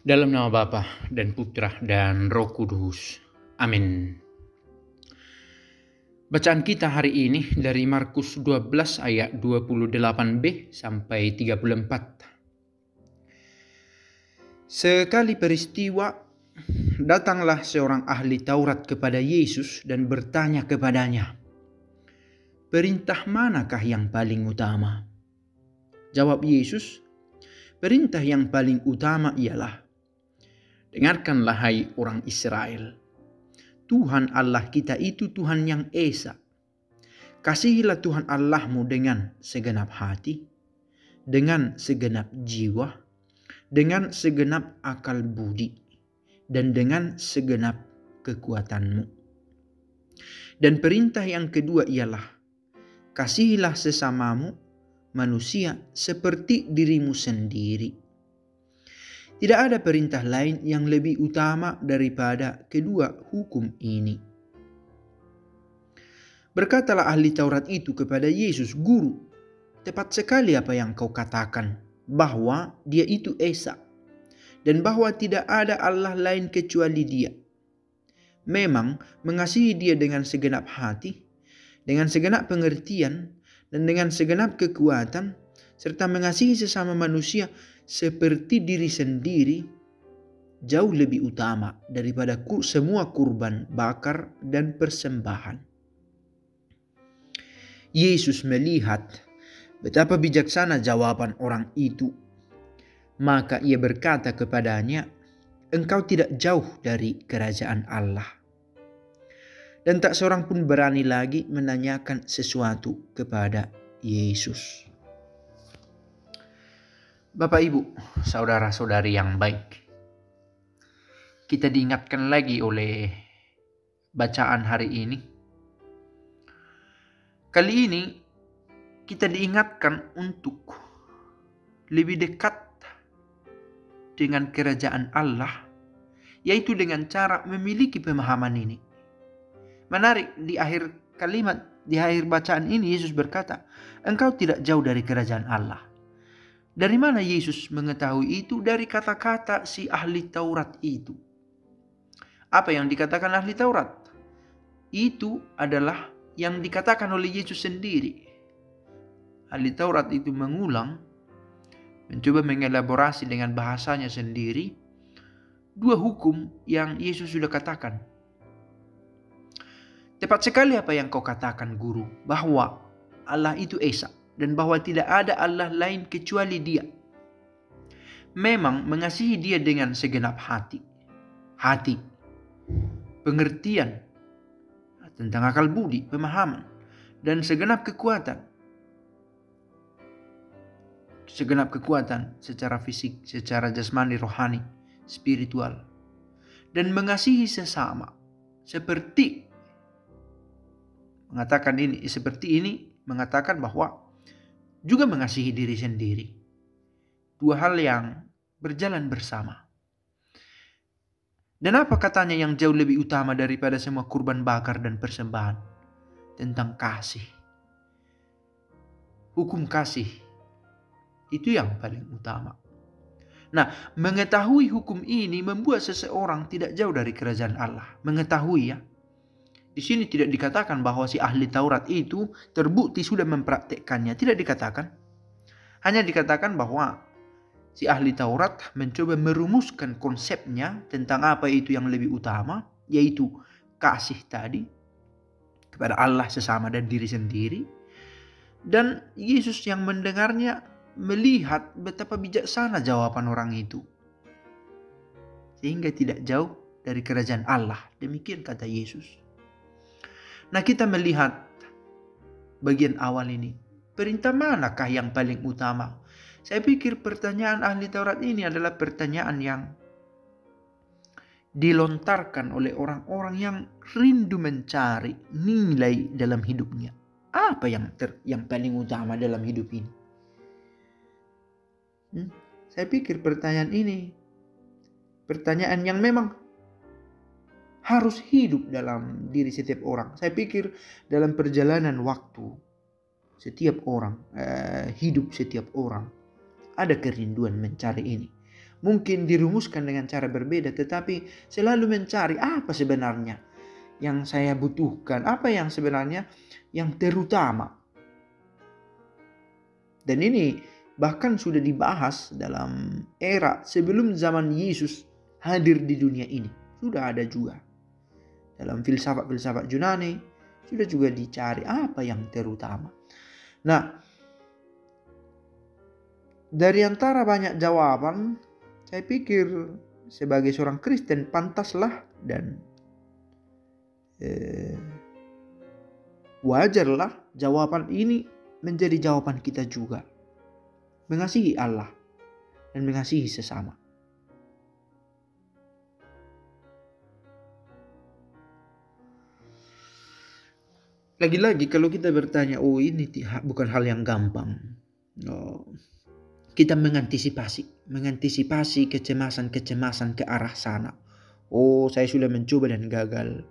Dalam nama Bapa dan Putra dan Roh Kudus. Amin. Bacaan kita hari ini dari Markus 12 ayat 28b sampai 34. Sekali peristiwa, datanglah seorang ahli Taurat kepada Yesus dan bertanya kepadanya, "Perintah manakah yang paling utama?" Jawab Yesus, "Perintah yang paling utama ialah, dengarkanlah hai orang Israel, Tuhan Allah kita itu Tuhan yang esa. Kasihilah Tuhan Allahmu dengan segenap hati, dengan segenap jiwa, dengan segenap akal budi, dan dengan segenap kekuatanmu. Dan perintah yang kedua ialah, kasihilah sesamamu manusia seperti dirimu sendiri. Tidak ada perintah lain yang lebih utama daripada kedua hukum ini." Berkatalah ahli Taurat itu kepada Yesus, "Guru, tepat sekali apa yang kau katakan, bahwa Dia itu esa, dan bahwa tidak ada Allah lain kecuali Dia. Memang mengasihi Dia dengan segenap hati, dengan segenap pengertian, dan dengan segenap kekuatan, serta mengasihi sesama manusia seperti diri sendiri, jauh lebih utama daripada semua kurban bakar dan persembahan." Yesus melihat betapa bijaksana jawaban orang itu. Maka ia berkata kepadanya, "Engkau tidak jauh dari kerajaan Allah." Dan tak seorang pun berani lagi menanyakan sesuatu kepada Yesus. Bapak, Ibu, saudara-saudari yang baik, kita diingatkan lagi oleh bacaan hari ini. Kali ini kita diingatkan untuk lebih dekat dengan kerajaan Allah, yaitu dengan cara memiliki pemahaman ini. Menarik, di akhir kalimat, di akhir bacaan ini Yesus berkata, "Engkau tidak jauh dari kerajaan Allah." Dari mana Yesus mengetahui itu? Dari kata-kata si ahli Taurat itu. Apa yang dikatakan ahli Taurat? Itu adalah yang dikatakan oleh Yesus sendiri. Ahli Taurat itu mengulang, mencoba mengelaborasi dengan bahasanya sendiri dua hukum yang Yesus sudah katakan. "Tepat sekali apa yang kau katakan, Guru, bahwa Allah itu esa, dan bahwa tidak ada Allah lain kecuali Dia. Memang mengasihi Dia dengan segenap hati, pengertian tentang akal budi, pemahaman, dan segenap kekuatan secara fisik, secara jasmani, rohani, spiritual, dan mengasihi sesama seperti mengatakan bahwa juga mengasihi diri sendiri. Dua hal yang berjalan bersama. Dan apa katanya yang jauh lebih utama daripada semua kurban bakar dan persembahan? Tentang kasih. Hukum kasih itu yang paling utama. Nah, mengetahui hukum ini membuat seseorang tidak jauh dari kerajaan Allah. Mengetahui, ya. Di sini tidak dikatakan bahwa si ahli Taurat itu terbukti sudah mempraktekkannya. Tidak dikatakan. Hanya dikatakan bahwa si ahli Taurat mencoba merumuskan konsepnya tentang apa itu yang lebih utama, yaitu kasih tadi kepada Allah sesama dan diri sendiri. Dan Yesus yang mendengarnya melihat betapa bijaksana jawaban orang itu, sehingga tidak jauh dari kerajaan Allah. Demikian kata Yesus. Nah, kita melihat bagian awal ini. Perintah manakah yang paling utama? Saya pikir pertanyaan ahli Taurat ini adalah pertanyaan yang dilontarkan oleh orang-orang yang rindu mencari nilai dalam hidupnya. Apa yang paling utama dalam hidup ini? Saya pikir pertanyaan ini pertanyaan yang memang harus hidup dalam diri setiap orang. Saya pikir dalam perjalanan waktu setiap orang, hidup setiap orang, ada kerinduan mencari ini. Mungkin dirumuskan dengan cara berbeda, tetapi selalu mencari apa sebenarnya yang saya butuhkan, apa yang sebenarnya yang terutama. Dan ini bahkan sudah dibahas dalam era sebelum zaman Yesus hadir di dunia ini. Sudah ada juga. Dalam filsafat-filsafat Yunani sudah juga dicari apa yang terutama. Nah, dari antara banyak jawaban, saya pikir sebagai seorang Kristen pantaslah dan wajarlah jawaban ini menjadi jawaban kita juga. Mengasihi Allah dan mengasihi sesama. Lagi-lagi kalau kita bertanya, oh ini bukan hal yang gampang. Oh, kita mengantisipasi kecemasan ke arah sana. Oh, saya sudah mencoba dan gagal.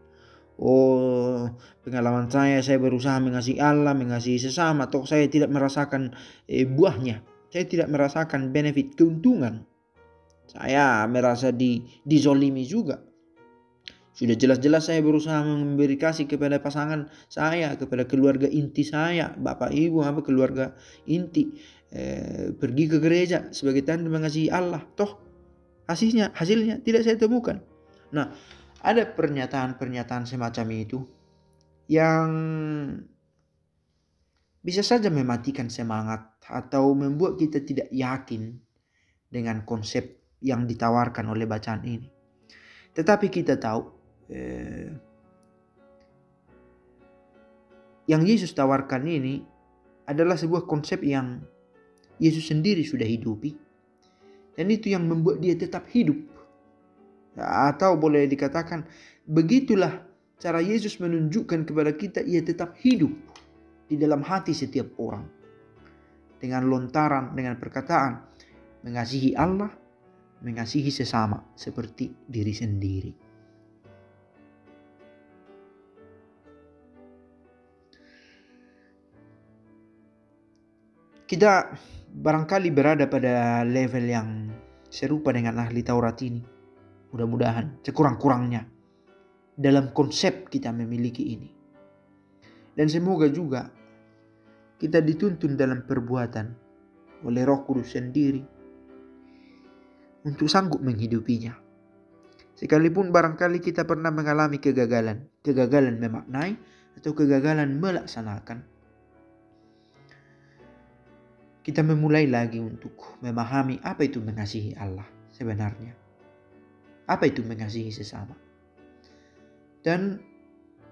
Oh, pengalaman saya berusaha mengasihi Allah, mengasihi sesama, toh saya tidak merasakan buahnya. Saya tidak merasakan benefit, keuntungan. Saya merasa dizolimi juga. Sudah jelas-jelas saya berusaha memberi kasih kepada pasangan saya, kepada keluarga inti saya, bapak ibu, keluarga inti. Pergi ke gereja sebagai tanda mengasihi Allah. Toh hasilnya tidak saya temukan. Nah, ada pernyataan-pernyataan semacam itu yang bisa saja mematikan semangat atau membuat kita tidak yakin dengan konsep yang ditawarkan oleh bacaan ini. Tetapi kita tahu yang Yesus tawarkan ini adalah sebuah konsep yang Yesus sendiri sudah hidupi, dan itu yang membuat dia tetap hidup. Atau boleh dikatakan begitulah cara Yesus menunjukkan kepada kita ia tetap hidup di dalam hati setiap orang, dengan lontaran, dengan perkataan mengasihi Allah, mengasihi sesama seperti diri sendiri. Kita barangkali berada pada level yang serupa dengan ahli Taurat ini. Mudah-mudahan sekurang-kurangnya dalam konsep kita memiliki ini. Dan semoga juga kita dituntun dalam perbuatan oleh Roh Kudus sendiri untuk sanggup menghidupinya. Sekalipun barangkali kita pernah mengalami kegagalan memaknai atau kegagalan melaksanakan, kita memulai lagi untuk memahami apa itu mengasihi Allah sebenarnya. Apa itu mengasihi sesama. Dan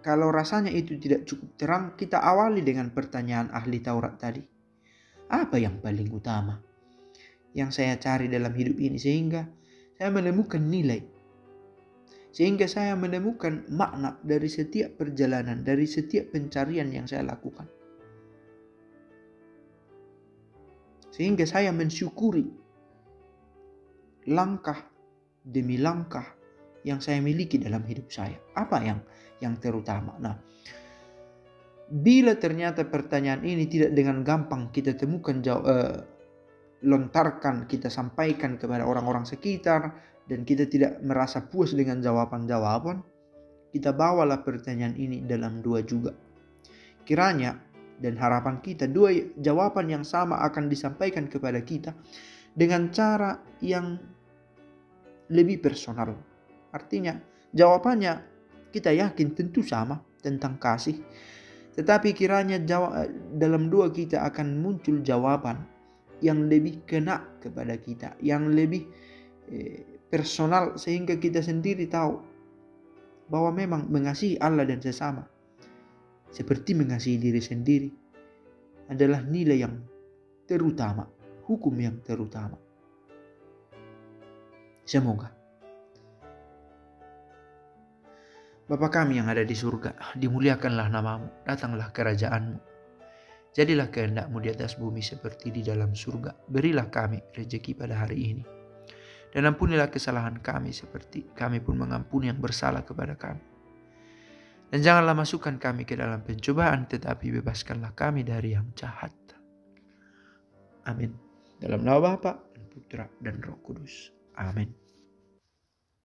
kalau rasanya itu tidak cukup terang, kita awali dengan pertanyaan ahli Taurat tadi. Apa yang paling utama yang saya cari dalam hidup ini sehingga saya menemukan nilai, sehingga saya menemukan makna dari setiap perjalanan, dari setiap pencarian yang saya lakukan, sehingga saya mensyukuri langkah demi langkah yang saya miliki dalam hidup saya. Apa yang terutama? Nah, bila ternyata pertanyaan ini tidak dengan gampang kita temukan lontarkan, kita sampaikan kepada orang-orang sekitar, dan kita tidak merasa puas dengan jawaban-jawaban, kita bawalah pertanyaan ini dalam doa juga. Kiranya dan harapan kita dua jawaban yang sama akan disampaikan kepada kita dengan cara yang lebih personal. Artinya jawabannya kita yakin tentu sama tentang kasih, tetapi kiranya dalam doa kita akan muncul jawaban yang lebih kena kepada kita, yang lebih personal, sehingga kita sendiri tahu bahwa memang mengasihi Allah dan sesama seperti mengasihi diri sendiri adalah nilai yang terutama, hukum yang terutama. Semoga Bapa kami yang ada di surga, dimuliakanlah namamu, datanglah kerajaanmu. Jadilah kehendakmu di atas bumi seperti di dalam surga. Berilah kami rezeki pada hari ini. Dan ampunilah kesalahan kami seperti kami pun mengampuni yang bersalah kepada kami. Dan janganlah masukkan kami ke dalam pencobaan, tetapi bebaskanlah kami dari yang jahat. Amin. Dalam nama Bapa dan Putra dan Roh Kudus. Amin.